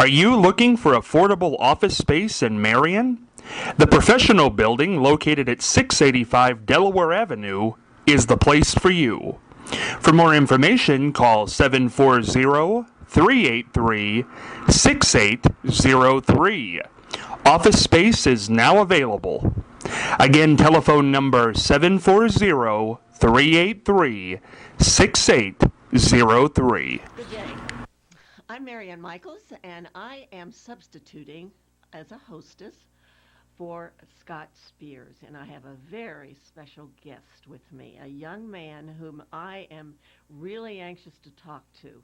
Are you looking for affordable office space in Marion? The Professional Building, located at 685 Delaware Avenue, is the place for you. For more information, call 740-383-6803. Office space is now available. Again, telephone number 740-383-6803. Good day. I'm Marianne Michaels, and I am substituting as a hostess for Scott Spears, and I have a very special guest with me, a young man whom I am really anxious to talk to.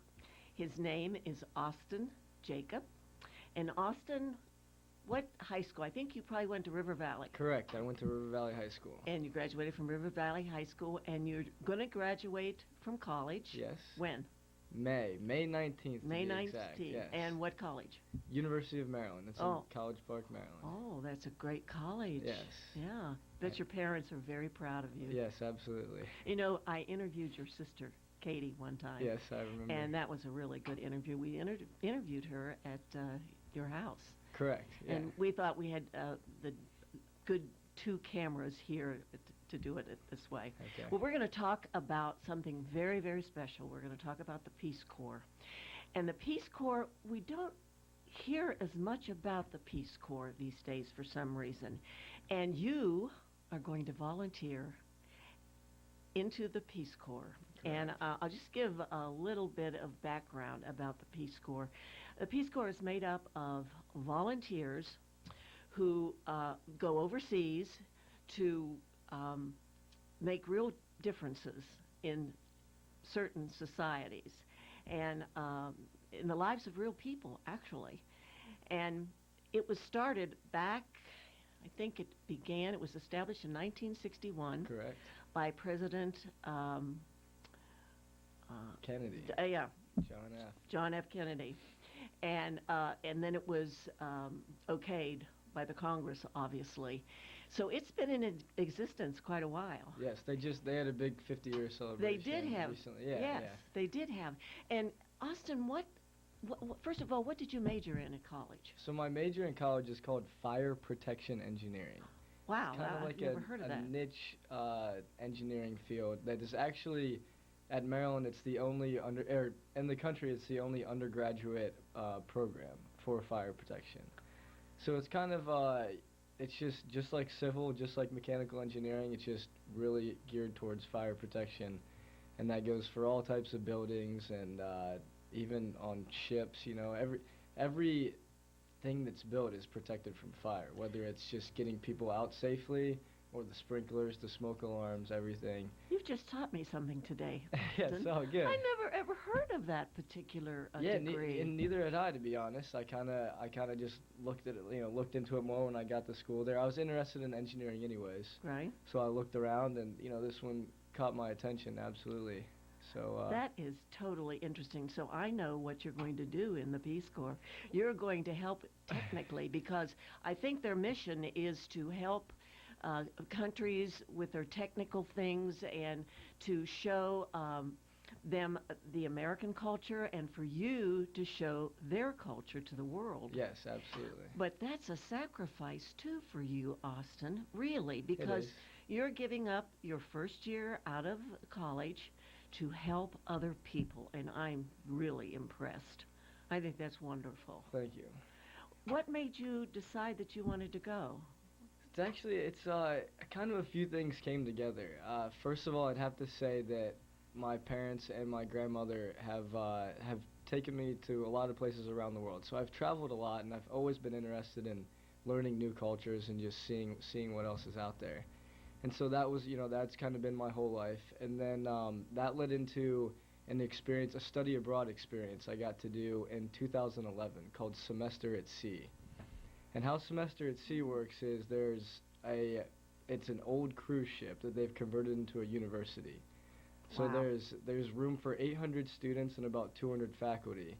His name is Austin Jacob. And Austin, what high school? I think you probably went to River Valley. Correct. I went to River Valley High School. And you graduated from River Valley High School, and you're going to graduate from college. Yes. When? May 19th. May 19th. Exact, yes. And what college? University of Maryland. It's in College Park, Maryland. Oh, that's a great college. Yes. Yeah. Bet your parents are very proud of you. Yes, absolutely. You know, I interviewed your sister, Katie, one time. Yes, I remember. And that was a really good interview. We interviewed her at your house. Correct. Yeah. And we thought we had the good two cameras here to do it this way. Okay. Well, we're going to talk about something very, very special. We're going to talk about the Peace Corps. And the Peace Corps, we don't hear as much about the Peace Corps these days for some reason. And you are going to volunteer into the Peace Corps. Correct. And I'll just give a little bit of background about the Peace Corps. The Peace Corps is made up of volunteers who go overseas to make real differences in certain societies and in the lives of real people, actually. And it was started back, I think it was established in 1961. Correct. By President Kennedy. Yeah. John F. John F. Kennedy. And then it was okayed by the Congress, obviously. So it's been in existence quite a while. Yes, they had a big 50-year celebration. They did have. Recently. Yes, they did have. And Austin, first of all, what did you major in at college? So my major in college is called Fire Protection Engineering. Wow, I've never heard of that. A niche engineering field that is actually, at Maryland, it's the only in the country, it's the only undergraduate program for fire protection. So it's kind of, it's just like civil, just like mechanical engineering, it's just really geared towards fire protection. And that goes for all types of buildings and even on ships, you know, every thing that's built is protected from fire, whether it's just getting people out safely or the sprinklers, the smoke alarms, everything. You've just taught me something today. Yeah, so good. I never ever heard of that particular degree. And neither had I, to be honest. I kind of just looked into it more when I got to school there. I was interested in engineering anyways. Right. So I looked around and, this one caught my attention, absolutely. So that is totally interesting. So I know what you're going to do in the Peace Corps. You're going to help technically because I think their mission is to help countries with their technical things and to show them the American culture and for you to show their culture to the world. Yes, absolutely. But that's a sacrifice too for you, Austin, really, because you're giving up your first year out of college to help other people, and I'm really impressed. I think that's wonderful. Thank you. What made you decide that you wanted to go? It's kind of a few things came together. First of all, I'd have to say that my parents and my grandmother have taken me to a lot of places around the world. So I've traveled a lot, and I've always been interested in learning new cultures and just seeing what else is out there. And so that was, that's kind of been my whole life. And then that led into a study abroad experience I got to do in 2011 called Semester at Sea. And how Semester at Sea works is it's an old cruise ship that they've converted into a university. So there's room for 800 students and about 200 faculty.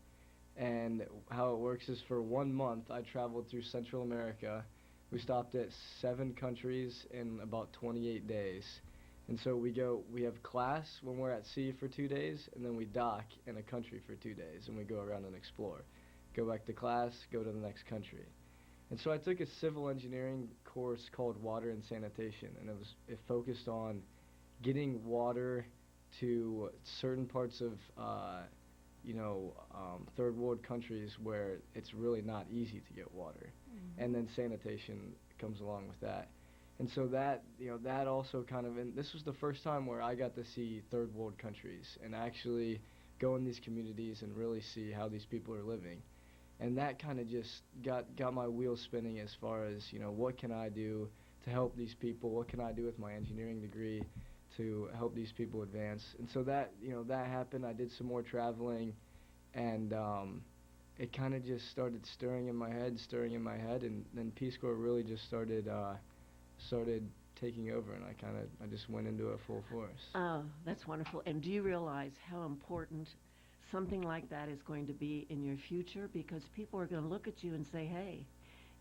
And how it works is for 1 month I traveled through Central America. We stopped at 7 countries in about 28 days. And so we have class when we're at sea for 2 days, and then we dock in a country for 2 days, and we go around and explore. go back to class, go to the next country. And so I took a civil engineering course called Water and Sanitation, and it focused on getting water to certain parts of third world countries where it's really not easy to get water, and then sanitation comes along with that. And so that also kind of, and this was the first time where I got to see third world countries and actually go in these communities and really see how these people are living. And that kind of just got my wheels spinning as far as, what can I do to help these people? What can I do with my engineering degree to help these people advance? And so that happened. I did some more traveling, and it kind of just started stirring in my head, and then Peace Corps really just started taking over, and I just went into it full force. Oh, that's wonderful. And do you realize how important something like that is going to be in your future? Because people are going to look at you and say, hey,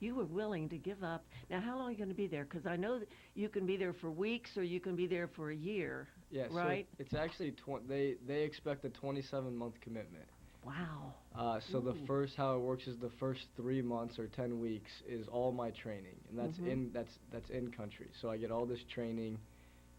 you were willing to give up. Now, how long are you going to be there? Because I know that you can be there for weeks or you can be there for a year, yeah, right? So it's actually, they expect a 27-month commitment. Wow. So how it works is the first 3 months or 10 weeks is all my training, and that's in country. So I get all this training,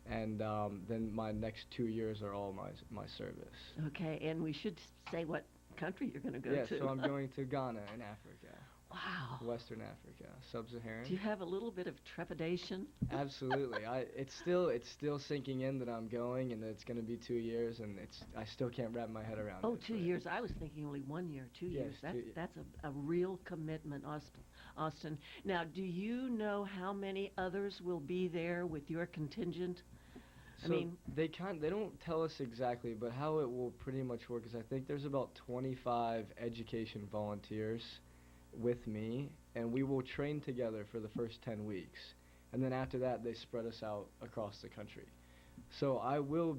and then my next 2 years are all my service. Okay, and we should say what country you're going to go to. Yeah, so I'm going to Ghana in Africa. Wow. Western Africa, sub-Saharan. Do you have a little bit of trepidation? Absolutely. It's still sinking in that I'm going, and that it's going to be 2 years, and I still can't wrap my head around it. Oh, 2 years. I was thinking only 1 year. 2 years. That's a real commitment, Austin. Now, do you know how many others will be there with your contingent? So they don't tell us exactly, but how it will pretty much work is I think there's about 25 education volunteers with me, and we will train together for the first 10 weeks, and then after that they spread us out across the country. So I will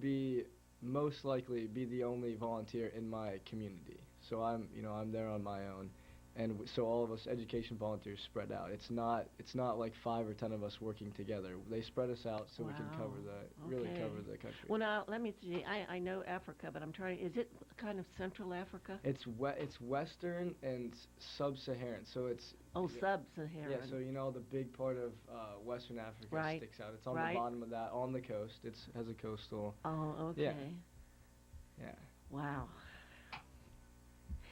most likely be the only volunteer in my community. So I'm there on my own, and so all of us education volunteers spread out. It's not like 5 or 10 of us working together. They spread us out so we can cover the country. Well, now let me see. I know Africa, but I'm trying. Is it kind of Central Africa? It's Western and sub-Saharan. So it's sub-Saharan. Yeah. So the big part of Western Africa sticks out. It's on the bottom of that, on the coast. It has a coastal. Oh, okay. Yeah. Wow.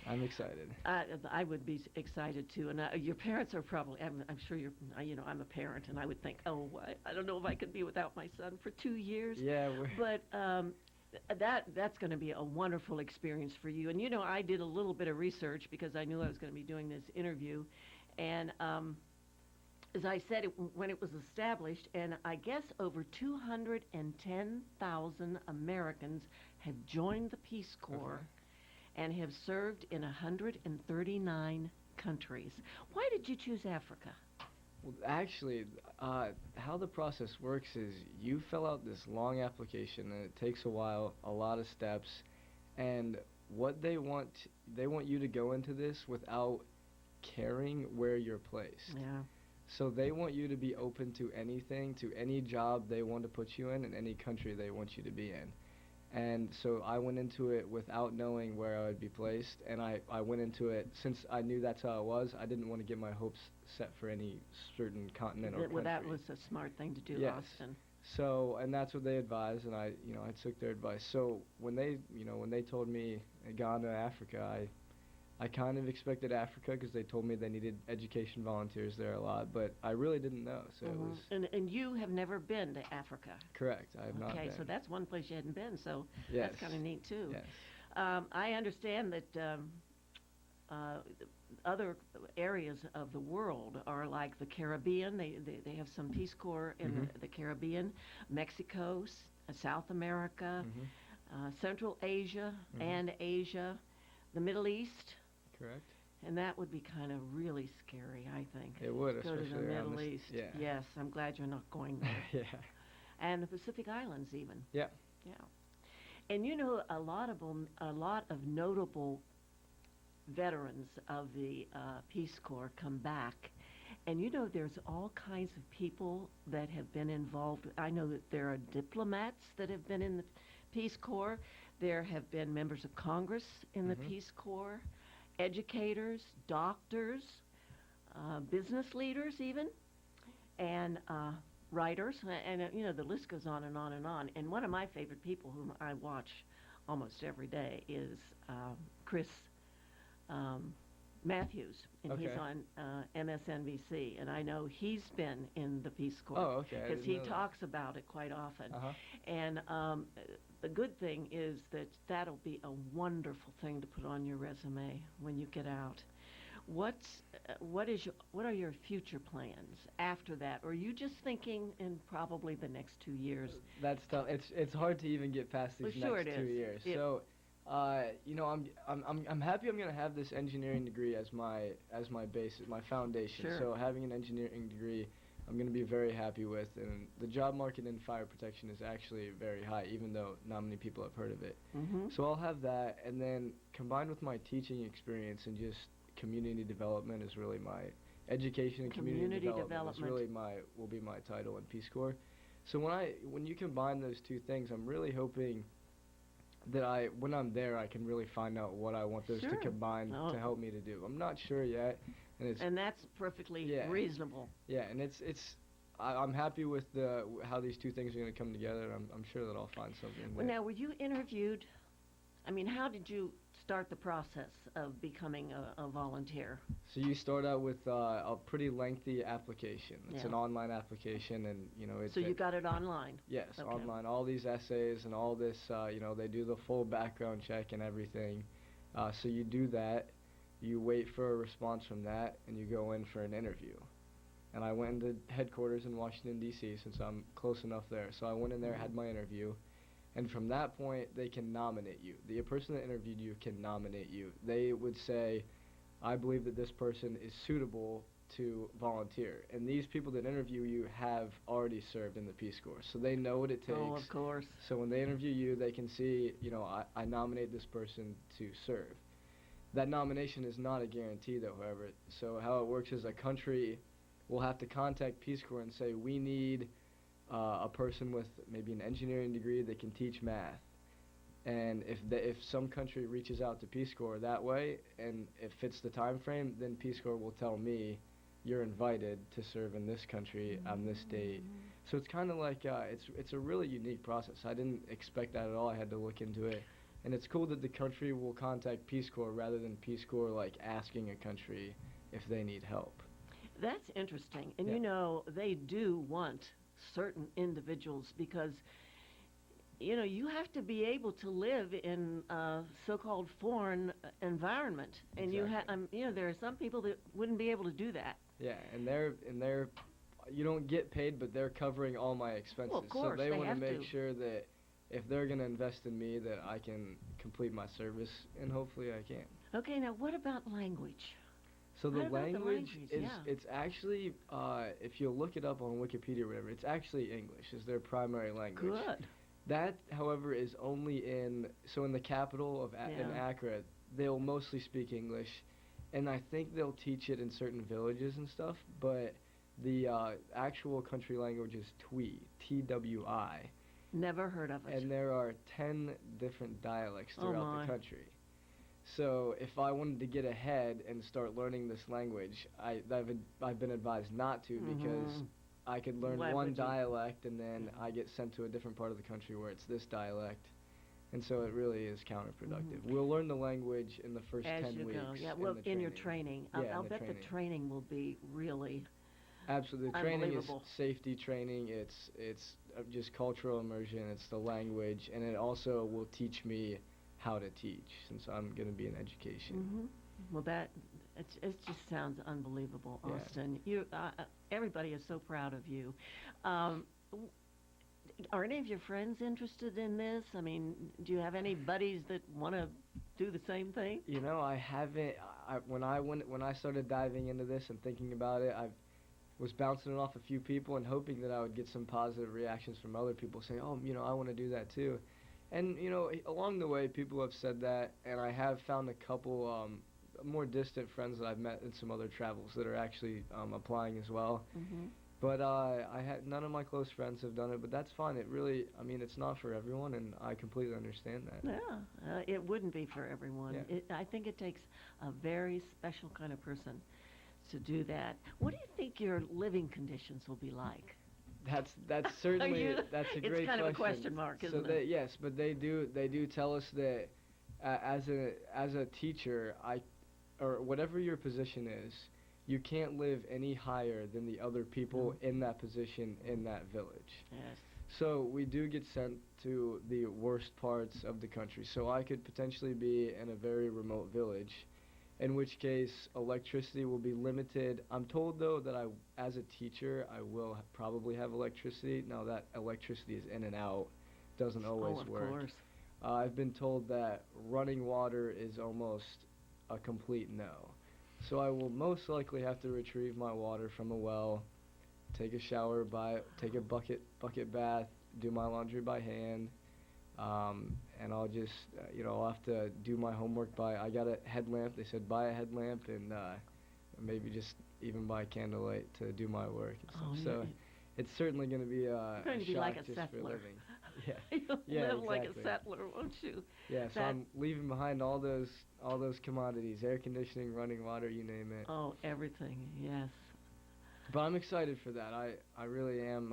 I'm excited. I would be excited too, and your parents are probably. I'm sure you're. I'm a parent, and I would think, oh, I don't know if I could be without my son for 2 years. Yeah. But that's going to be a wonderful experience for you. And I did a little bit of research because I knew I was going to be doing this interview, and as I said, when it was established, and I guess over 210,000 Americans have joined the Peace Corps. Okay. And have served in 139 countries. Why did you choose Africa? Well, actually, how the process works is you fill out this long application, and it takes a while, a lot of steps, and what they want you to go into this without caring where you're placed. Yeah. So they want you to be open to anything, to any job they want to put you in any country they want you to be in. And so I went into it without knowing where I would be placed, and I went into it, since I knew that's how it was, I didn't want to get my hopes set for any certain continent or country. Well, that was a smart thing to do, yes. Austin. So, and that's what they advised, and I took their advice. So when they told me Ghana, Africa, I kind of expected Africa because they told me they needed education volunteers there a lot, but I really didn't know. So it was. And you have never been to Africa. Correct, I have not been. Okay, so that's one place you hadn't been. So yes. That's kind of neat too. Yes. I understand that other areas of the world are like the Caribbean. They have some Peace Corps in the Caribbean, Mexico, South America, Central Asia and Asia, the Middle East. Correct. And that would be kind of really scary, I think. It would, go to the Middle East. Yeah. Yes, I'm glad you're not going there. Yeah. And the Pacific Islands, even. Yeah. Yeah. And a lot of notable veterans of the Peace Corps come back, and there's all kinds of people that have been involved. I know that there are diplomats that have been in the Peace Corps. There have been members of Congress in the Peace Corps. educators, doctors, business leaders even, and writers, and the list goes on and on and on. And one of my favorite people whom I watch almost every day is Chris Matthews, and he's Okay. on MSNBC, and I know he's been in the Peace Corps Oh, okay. I because didn't he know that. talks about it quite often. Uh-huh. And the good thing is that that'll be a wonderful thing to put on your resume when you get out. What are your future plans after that? Or are you just thinking in probably the next 2 years? That's tough. It's hard to even get past these Well, sure next it 2 is. years. It- So, I'm happy I'm gonna have this engineering degree as my basis, my foundation. Sure. So having an engineering degree, I'm gonna be very happy with, and the job market in fire protection is actually very high, even though not many people have heard of it. Mm-hmm. So I'll have that, and then combined with my teaching experience and just community development is really my education and community development is really will be my title in Peace Corps. So when you combine those two things, I'm really hoping that when I'm there I can really find out what I want those to Sure. combine Oh. to help me to do. I'm not sure yet, and And that's perfectly Yeah. reasonable. I'm happy with how these two things are going to come together. I'm sure that I'll find something. Well, that- now, were you interviewed? I mean, how did you start the process of becoming a volunteer? So you start out with a pretty lengthy application. It's Yeah. an online application, and it's So you got it online? yes, Okay. online. All these essays and all this, they do the full background check and everything. So you do that. You wait for a response from that, and you go in for an interview. And I went into headquarters in Washington, D.C., since I'm close enough there. So I went in there, had my interview, and from that point, they can nominate you. The person that interviewed you can nominate you. They would say, I believe that this person is suitable to volunteer. And these people that interview you have already served in the Peace Corps, so they know what it takes. Oh, of course. So when they interview you, they can see, I nominate this person to serve. That nomination is not a guarantee, though, however. So how it works is a country will have to contact Peace Corps and say, we need a person with maybe an engineering degree that can teach math. And if some country reaches out to Peace Corps that way, and it fits the time frame, then Peace Corps will tell me, you're invited to serve in this country on this date. So it's kind of like, it's a really unique process. I didn't expect that at all. I had to look into it. And it's cool that the country will contact Peace Corps rather than Peace Corps like asking a country if they need help. That's interesting. And Yeah. they do want certain individuals because, you have to be able to live in a so-called foreign environment. And Exactly. there are some people that wouldn't be able to do that. Yeah, and they're you don't get paid, but they're covering all my expenses. Well, of course, so they they want to have make to. sure that if they're going to invest in me, that I can complete my service, and hopefully I can. Okay, now what about language? So the What about the language language? is, Yeah. it's actually, if you look it up on Wikipedia or whatever, it's actually English is their primary language. Good. That, however, is only in the capital of in Yeah. Accra, they'll mostly speak English, and I think they'll teach it in certain villages and stuff, but the actual country language is Twi, Twi, Never heard of it. and there are 10 different dialects Oh, throughout my. the country. So if I wanted to get ahead and start learning this language, I've been advised not to because Mhm. I could learn Why one would you? dialect and then I get sent to a different part of the country where it's this dialect. And so it really is counterproductive. We'll learn the language in the first As 10 you weeks. go. Yeah, in well, the in your training. Yeah, in I'll the bet the training. training will be really Absolutely. The training is unbelievable. safety training. It's just cultural immersion. It's the language. And it also will teach me how to teach since I'm going to be in education. Hmm. Well, it just sounds unbelievable, Yeah. Austin. Everybody is so proud of you. W- Are any of your friends interested in this? I mean, do you have any buddies that want to do the same thing? I haven't. When I started diving into this and thinking about it, I was bouncing it off a few people and hoping that I would get some positive reactions from other people saying, "Oh, I want to do that too." And along the way, people have said that, and I have found a couple more distant friends that I've met in some other travels that are actually applying as well. Hmm. But I had none of my close friends have done it, but that's fine. It really, I mean, it's not for everyone, and I completely understand that. Yeah, it wouldn't be for everyone. Yeah. I think it takes a very special kind of person to do that. What do you think your living conditions will be like? That's certainly You- that's a it's great kind of a question. question mark, So isn't it? yes, but they do tell us that as a teacher, or whatever your position is, you can't live any higher than the other people in that position in that village. Yes. So we do get sent to the worst parts of the country. So I could potentially be in a very remote village, in which case electricity will be limited. I'm told though that as a teacher, I will probably have electricity. Now that electricity is in and out, doesn't always Oh, of work. course. I've been told that running water is almost a complete no. So I will most likely have to retrieve my water from a well, take a shower take a bucket bath, do my laundry by hand, and I'll just I'll have to do my homework I got a headlamp. They said buy a headlamp and maybe just even buy candlelight to do my work and stuff. Oh, So it's certainly going to be a You're going to be shock like a just for settler. living. Yeah. You'll Yeah, live like a exactly. settler, won't you? Yeah, so That- I'm leaving behind all those commodities, air conditioning, running water, you name it. Oh, everything. Yes. But I'm excited for that. I really am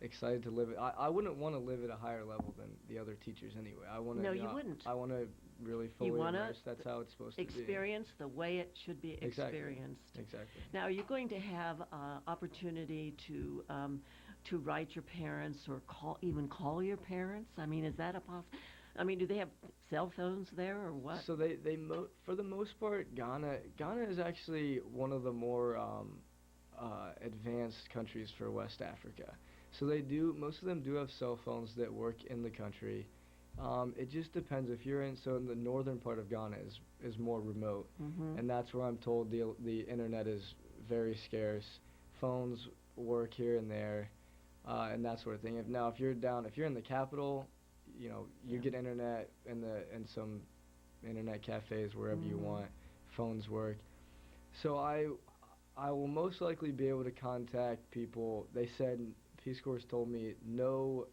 excited to live it. I wouldn't want to live at a higher level than the other teachers anyway. I want to. No, you wouldn't. I want to really fully wanna immerse. That's how it's supposed to be. Experience the way it should be Exactly. experienced. Exactly. Now, are you going to have opportunity to write your parents or even call your parents? I mean, is that a I mean, do they have cell phones there or what? So for the most part, Ghana is actually one of the more advanced countries for West Africa. So most of them do have cell phones that work in the country. It just depends if you're in the northern part of Ghana is more remote, and that's where I'm told the internet is very scarce. Phones work here and there, and that sort of thing. If you're in the capital, you Yeah. get internet in some internet cafes wherever you want. Phones work. So I will most likely be able to contact people. They said Peace Corps told me no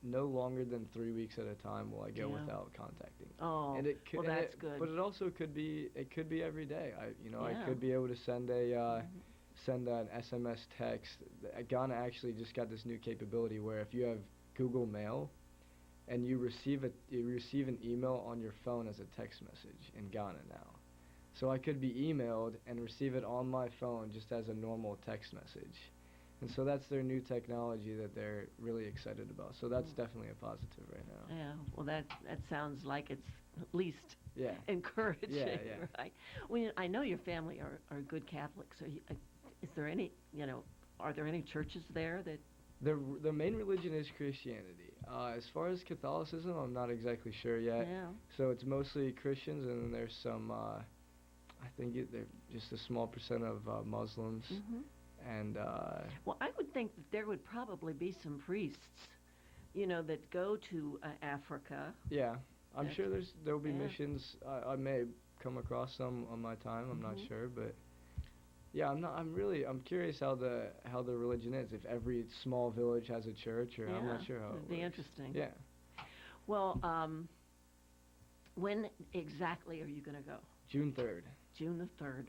longer than 3 weeks at a time will I go Yeah. without contacting. Oh, And it could, well, and that's it- good. But it also could be every day. I Yeah. could be able to send send an SMS text. Ghana actually just got this new capability where if you have Google Mail and you receive an email on your phone as a text message in Ghana now. So I could be emailed and receive it on my phone just as a normal text message. And so that's their new technology that they're really excited about. So that's definitely a positive right now. Yeah, well, that sounds like it's at least Yeah. encouraging, Yeah. right? Well, I know your family are good Catholics. Is there any, are there any churches there that? Their main religion is Christianity. As far as Catholicism, I'm not exactly sure yet. Yeah. So it's mostly Christians, and then there's some. I think they're just a small percent of Muslims, and Well, I would think that there would probably be some priests, that go to Africa. yeah, I'm That's- sure there'll be yeah. missions. I may come across some on my time. I'm not sure, but yeah, I'm curious how the religion is. If every small village has a church, or I'm not sure how it It'd be works. interesting. Yeah. Well, when exactly are you going to go? June 3rd. June the 3rd.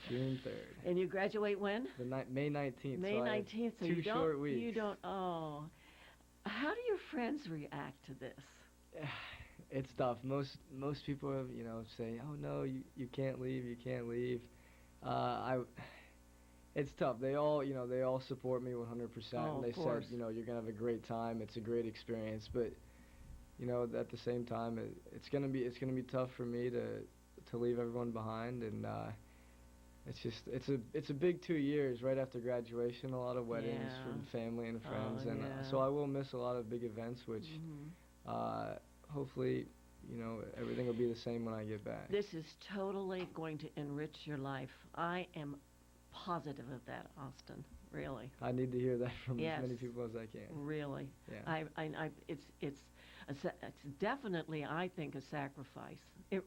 June 3rd. And you graduate when? May 19th. May so I have 19th. So two you don't. short weeks. You don't. Oh. How do your friends react to this? It's tough. Most people have, say, "Oh no, you can't leave. You can't leave." It's tough. They all support me 100%. Oh, And they of course. said, you're gonna have a great time. It's a great experience. But, at the same time, it's gonna be tough for me to leave everyone behind. And it's a big 2 years right after graduation. A lot of weddings Yeah. from family and friends, Oh, and yeah. so I will miss a lot of big events, which. Hopefully, everything will be the same when I get back. This is totally going to enrich your life. I am positive of that, Austin. Really. I need to hear that from Yes. as many people as I can. Really. Yeah. It's It's definitely, I think, a sacrifice. It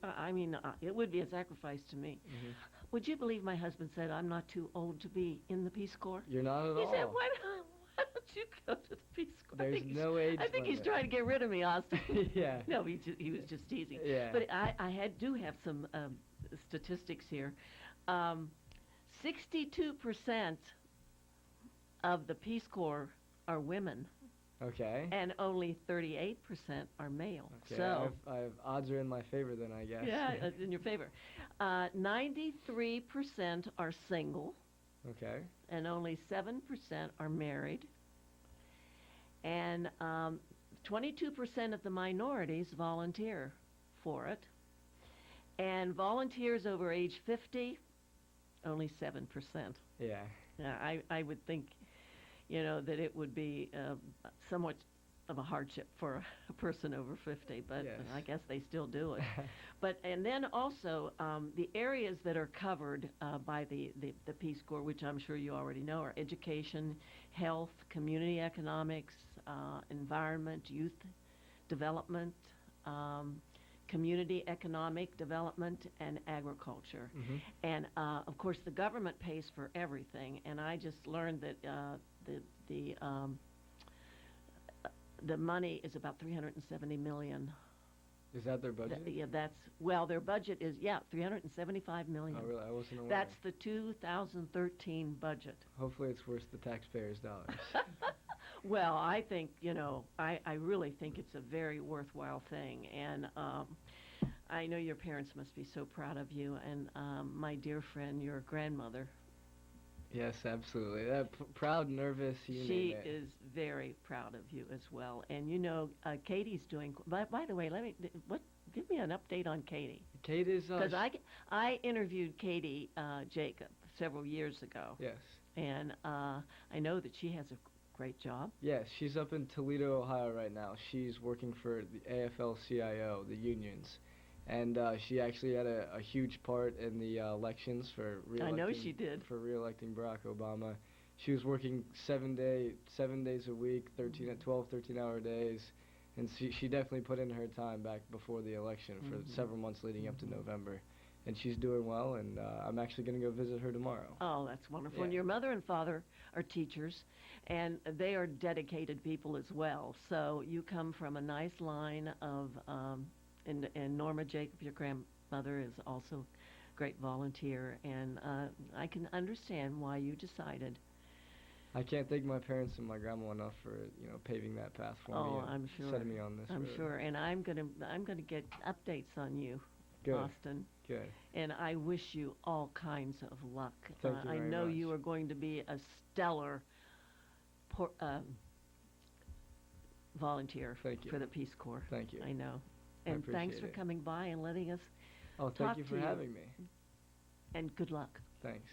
would be a sacrifice to me. Hmm. Would you believe my husband said I'm not too old to be in the Peace Corps? You're not at He all. said, why don't you go to the Peace Corps? There's no age I think he's limit. trying to get rid of me, Austin. Yeah. No, he was just teasing. Yeah. But do have some statistics here. 62% of the Peace Corps are women, Okay. and only 38% are male. Okay. So, I've odds are in my favor then, I guess. yeah, in your favor. 93% are single, Okay. and only 7% are married. And 22% of the minorities volunteer for it. And volunteers over age 50, only 7%. Yeah. Yeah, I would think, that it would be somewhat of a hardship for a person over 50, but Yes. I guess they still do it. And then also the areas that are covered by the Peace Corps, which I'm sure you already know, are education, health, community economics, environment, youth development, community economic development, and agriculture. Hmm. And of course, the government pays for everything. And I just learned that the money is about $370 million. Is that their budget? Their budget is $375 million. Oh, really? I wasn't aware. That's the 2013 budget. Hopefully it's worth the taxpayers' dollars. Well, I think, I really think it's a very worthwhile thing. And I know your parents must be so proud of you. And my dear friend, your grandmother, Yes, absolutely. Proud, nervous, you she name it. is very proud of you as well. And Katie's doing. By the way, give me an update on Katie, Kate is. because I interviewed Katie Jacob several years ago, Yes. and I know that she has a great job. Yes, she's up in Toledo, Ohio right now. She's working for the AFL-CIO, the unions. And she actually had a huge part in the elections for I know she did. for re-electing Barack Obama. She was working 7 days a week, 13-hour days, and she definitely put in her time back before the election for several months leading up to November. And she's doing well, and I'm actually going to go visit her tomorrow. Oh, that's wonderful. Yeah. And your mother and father are teachers, and they are dedicated people as well. So you come from a nice line of, and Norma Jacob, your grandmother, is also a great volunteer, and I can understand why you decided. I can't thank my parents and my grandma enough for paving that path for me. Oh, and I'm sure. setting me on this I'm road. sure, and I'm gonna get updates on you, Good. Austin. Good. And I wish you all kinds of luck. Thank you I very know much. you are going to be a stellar volunteer Thank you. for the Peace Corps. Thank you. I know. And thanks appreciate for it. coming by and letting us, Oh, talk thank you to for you. having me. and good luck. Thanks.